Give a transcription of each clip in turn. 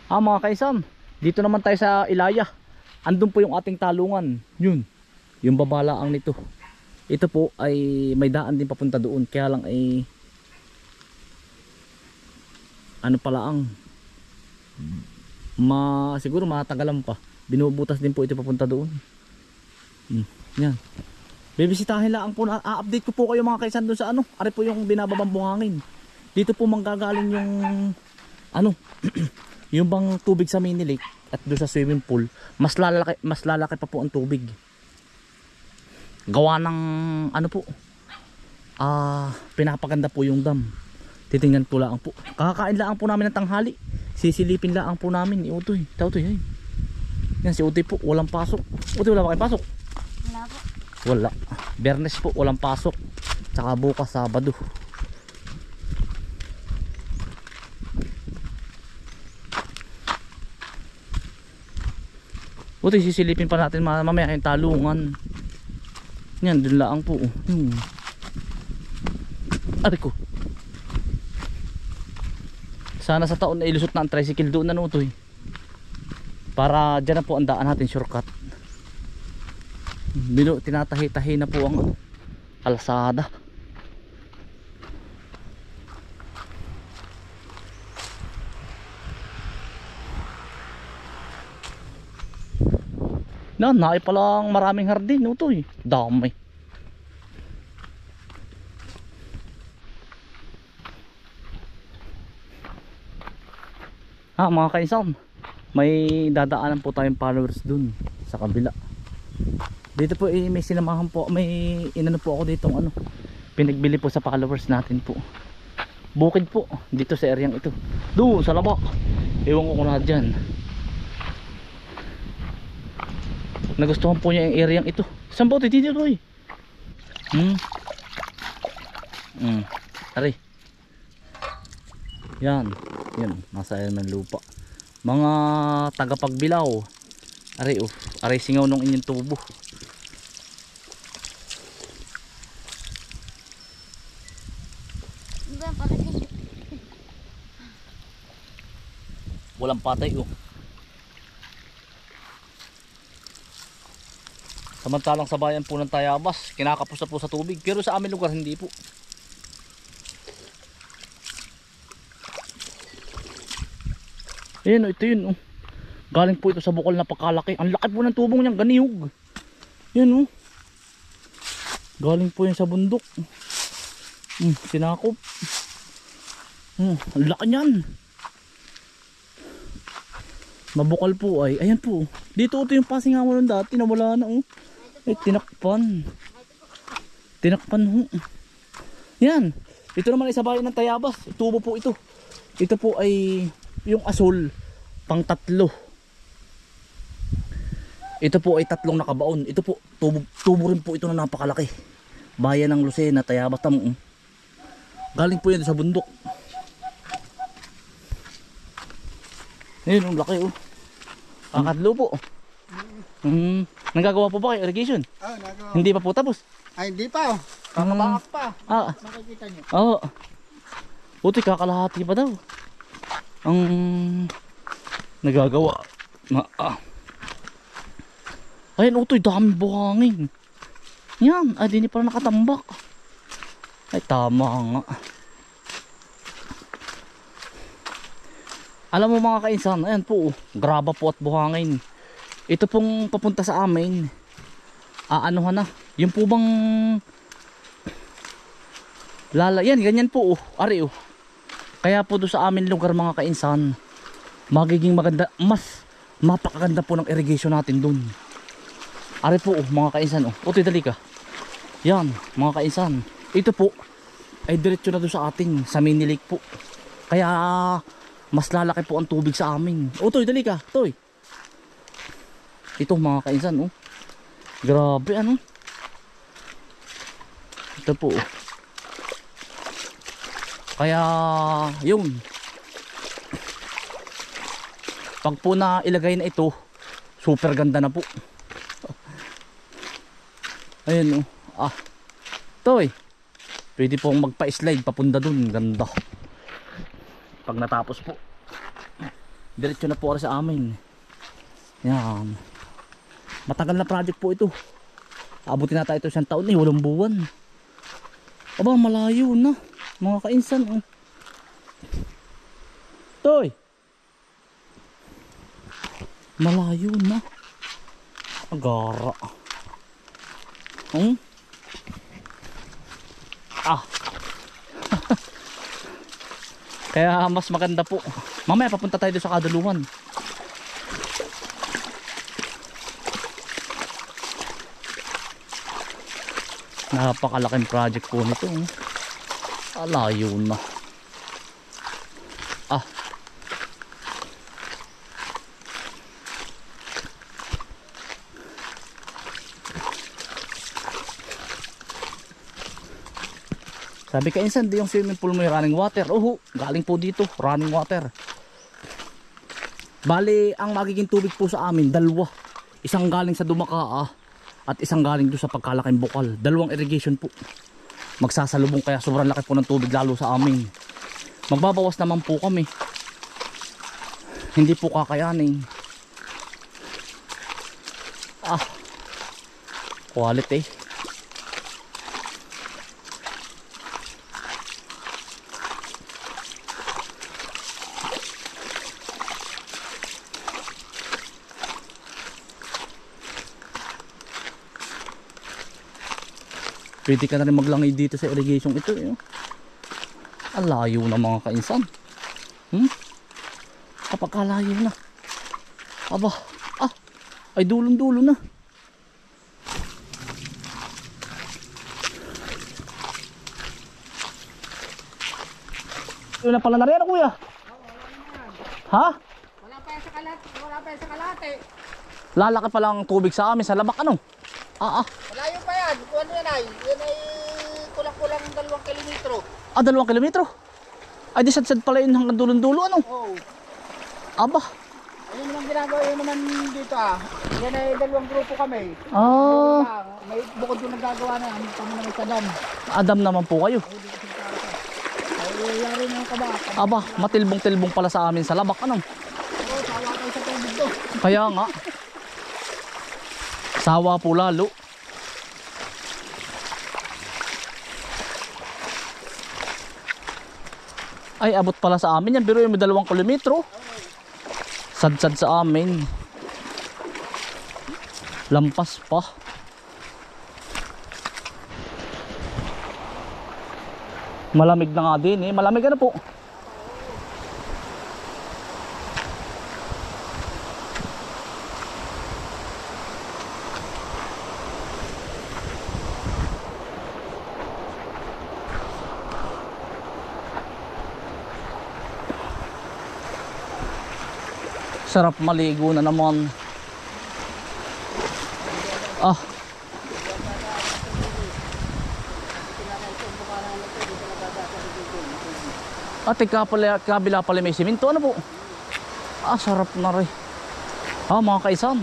Mga kaisan, dito naman tayo sa Ilaya. Andun po yung ating talungan. Yun, yung babalaang nito. Ito po ay may daan din papunta doon. Kaya lang ay ano pala ang siguro matagalan pa. Binubutas din po ito papunta doon. Yan. Bibisitahin lang po, update ko po kayo mga kaisan doon sa ano. Ari po yung binababang buhangin. Dito po manggagaling yung ano yung bang tubig sa mini lake at doon sa swimming pool. Mas lalaki pa po ang tubig. Gawa ng ano po. Pinapaganda po yung dam. Titingnan ko lang po. Kakakain lang po namin ng tanghali. Sisilipin lang po namin ni Utoy. Tautoy, ay. Yan si Utoy po, walang pasok. Utoy, wala ba kayong pasok? Wala po. Wala. Bernes po, walang pasok. Tsaka bukas Sabado. Utoy, sisilipin pa natin mamaya yung talungan. Yan, dun lang po. Ari ko. Sana sa taon na ilusot na ang tricycle doon na Utoy. Para dyan na po ang daan natin, shortcut. Tinatahi-tahi na po ang kalsada. Naay palang maraming hardin Utoy. Dami. Mga kaisan, may dadaanan po tayong followers dun sa kabila. Dito po may sinamahan po, may inano po ako dito ano, pinagbili po sa followers natin po. Bukid po dito sa areang ito. Doon sa labak. Ewan ko kung na dyan. Nagustuhan po niya yung areang ito. Saan po ito? Dito Roy. Ari. Yan. Yan. Nasa ayan ng lupa. Mga tagapagbilaw. Ari Ari singaw nung inyong tubo. Walang patay Samantalang sa bayan po ng Tayabas, kinakapos na po sa tubig. Pero sa aming lugar hindi po. Ayan ito yun Galing po ito sa bukol na pagkalaki. Ang laki po ng tubong niyang ganiyog. Yan Galing po yan sa bundok. Sinakop. Ang laki niyan. Mabukal po ay. Ayan po. Dito ito yung pasingawan ng dati na wala na tinakpan. Tinakpan Yan. Ito naman ay sa bayan ng Tayabas. Tubo po ito. Ito po ay yung asol pang 3. Ito po ay 3 nakabaon. Ito po tubo rin po ito na napakalaki. Bayan ng Lucena, Tayabas tamo. Galing po yan sa bundok. Ayun laki Kakadlo po. Nagagawa po ba kayo irrigation? Nagawa. Hindi pa po tapos? Ay, hindi pa Kakabangak pa. Makikita nyo. Utoy, kakalahati pa daw. Ang nagagawa. Ayun Utoy, dami buhangin. Yan, di pa nakatambak. Ay, tama nga. Alam mo mga kainsan, ayan po, graba po at buhangin. Ito pong papunta sa amin. Anuhan na. Yung po bang yan, ganyan po Ari Kaya po do sa amin lugar mga kainsan, magiging maganda, mas mapakaganda po ng irrigation natin dun. Ari po mga kainsan Utoy, dali ka. Yan mga kainsan. Ito po ay diretso na doon sa ating sa mini lake po. Kaya mas lalaki po ang tubig sa amin. Utoy, dali ka. Toy. Ito mga kainsan Grabe Ito po Kaya yun. Pag po na ilagay na ito, super ganda na po. Ayun Toy. Pwede pong magpa-slide papunta dun. Ganda. Pag natapos po. Diretso na po ara sa amin. Yan. Matagal na project po ito. Abutin na tayo ito 1 taon 8 buwan. Aba, malayo na. Mga kainsan. Oh. Toy! Malayo na. Agara. Ah. Kaya mas maganda po. Mamaya papunta tayo doon sa Kaduluhan. Napakalaking project po nito. Alayo na. Ah. Sabi ka insan, di yung swimming pool mo yung running water. Oho, galing po dito, running water. Bali, ang magiging tubig po sa amin, 2. Isang galing sa Dumakaa at isang galing doon sa pagkalaking bukal. 2 irrigation po. Magsasalubong kaya sobrang laki po ng tubig lalo sa amin. Magbabawas naman po kami. Hindi po kakayanin. Ah, quality. Pwede ka na rin maglangay dito sa irrigation ito. Ang layo na mga kainsan. Kapag kalayo na. Aba, ay dulong-dulo na. Yun na pala na rin, ano kuya? Ha? Wala pa yan sa kalate. Wala pa yan sa kalate. Lalaki pa lang tubig sa amin sa labak, ano? Malayo pa yan. Kung ano yan ay. Yan ay kulang-kulang 2 kilometro. 2 kilometro? Ay di sad-sad pala yun hanggang dulong-dulo, ano? Oo. Aba. Ano naman ginagawa yun naman dito ah. Yan ay 2 grupo kami. May bukod yung nagagawa na. Kami na may sadam. Adam naman po kayo. Ay yari na yung kabak. Aba, matilbong-tilbong pala sa amin sa labak, ano? Oo, sawa kayo sa tubig to. Kaya nga. Sawa po lalo. Ay, abot pala sa amin yan. Pero yung 2 kilometro. Sad-sad sa amin. Lampas pa. Malamig na nga din eh. Malamig na po. Sarap maligo na naman. Ate kabila pala may simento, ano po? Sarap na rin. Mga kaisan.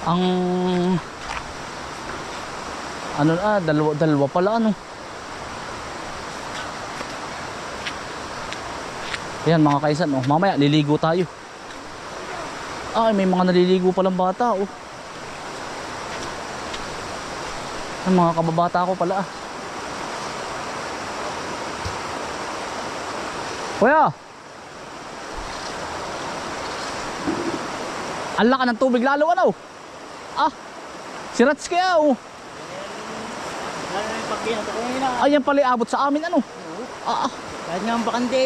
Ang ano dalawa pala, ano? Ayan mga kaisan, mamaya liligo tayo. May mga naliligo palang bata, Ang mga kababata ko pala, Kuya! Ang laka ng tubig lalo, ano? Sirats kaya, Lalo na yung pagkinat ako yun ah. Ayan pala abot sa amin, ano? Kahit nga ang bakante.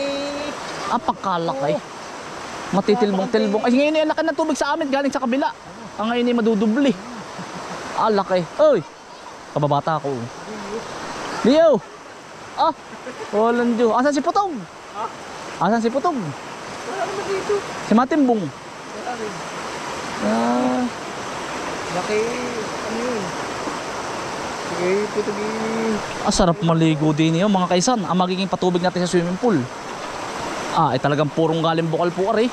Pagkalakay. Matitilbong-tilbong. Ay, ngayon yung laki ng tubig sa amin galing sa kabila. Ang ngayon ay madudubli. Laki. Oy! Kababata ko. Leo! Walang Diyo. Asan si Putog? Asan si Putog? Wala naman dito. Si Matimbong. Wala rin. Laki, ano yun? Sige, putugi. Sarap maligo din yun mga kaisan. Ang magiging patubig natin sa swimming pool. Ay talagang purong galing bukal po ari.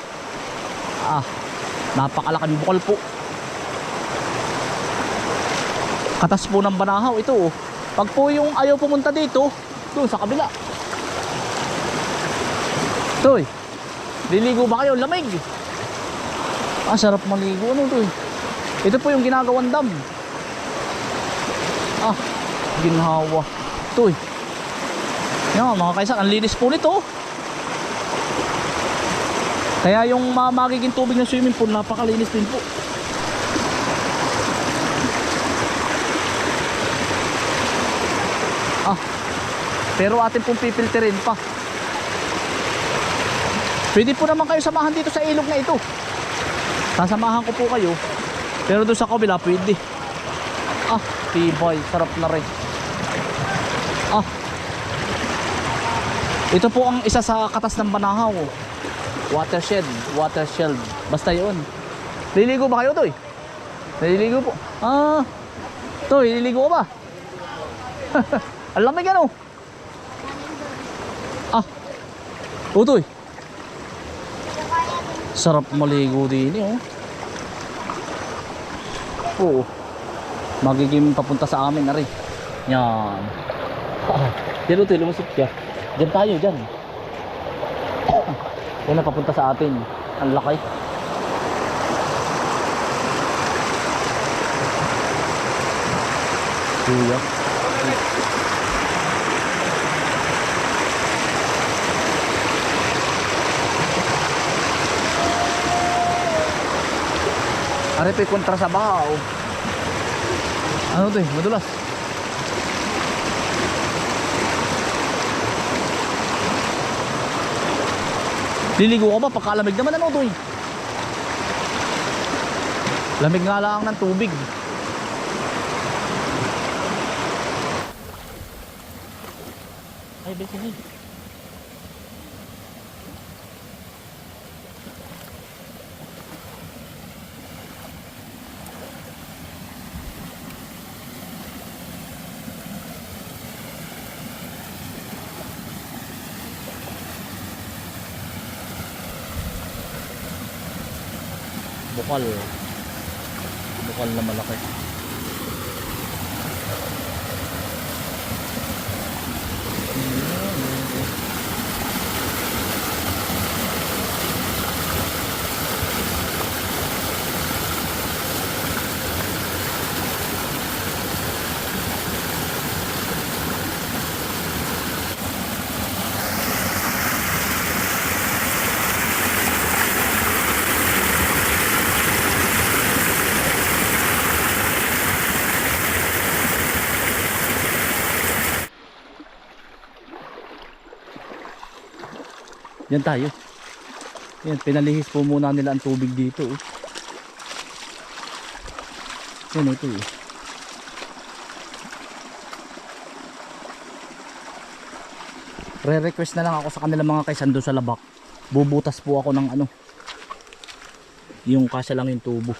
Napakalaking bukal po. Katas po ng Banahaw ito. Pag po yung ayaw pumunta dito, doon sa kabila. Toy. Liligo ba kayo? Lamig. Ah, sarap maligo. Ano to eh? Ito po yung ginagawang dam. Ah, ginhawa. Ito eh. Yan mga kaisan, ang linis po nito. Kaya yung magiging tubig ng swimming pool, napakalinis din po. Ah, pero atin pong pipilterin pa. Pwede po naman kayo samahan dito sa ilog na ito. Sasamahan ko po kayo. Pero doon sa kabila pwede. Ah, tibay, sarap na rin. Ah, ito po ang isa sa katas ng Banahaw. Watershed, watershed. Basta yun. Liligo ba kayo, Toy? Liligo po. Ah, Toy, liligo ka ba? Ang lamig ano? Ah, Toy. Sarap maligo din eh, oh. Oo. Magiging papunta sa amin na rin. Yan. Diyan Toy, lumusot ka. Diyan tayo, diyan. Yan na papunta sa atin. Ang laki. Kuya. Arepe kontra sa bahaw. Ano to eh? Madulas. Liligo ka ba? Pagkalamig naman ano to eh? Lamig nga lang ng tubig. Ay, sige. Bukal. Bukal na malaki. Yan tayo. Yan, pinalihis po muna nila ang tubig dito. Oh. Yan ito eh. Re-request na lang ako sa kanila mga kaisan doon sa labak. Bubutas po ako ng ano. Yung kasya lang yung tubo.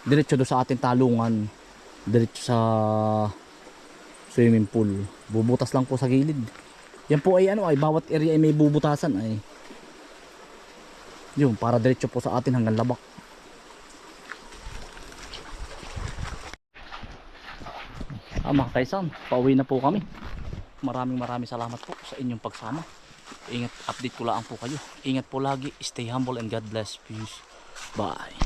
Diretso doon sa ating talungan. Diretso sa swimming pool. Bubutas lang po sa gilid. Yan po ay ano ay bawat area ay may bubutasan ay. Yun para diretso po sa atin hanggang labak. Mga kaisan, pauwi na po kami. Maraming salamat po sa inyong pagsama. Ingat, update ko lang po kayo. Ingat po lagi, stay humble and God bless. Peace. Bye.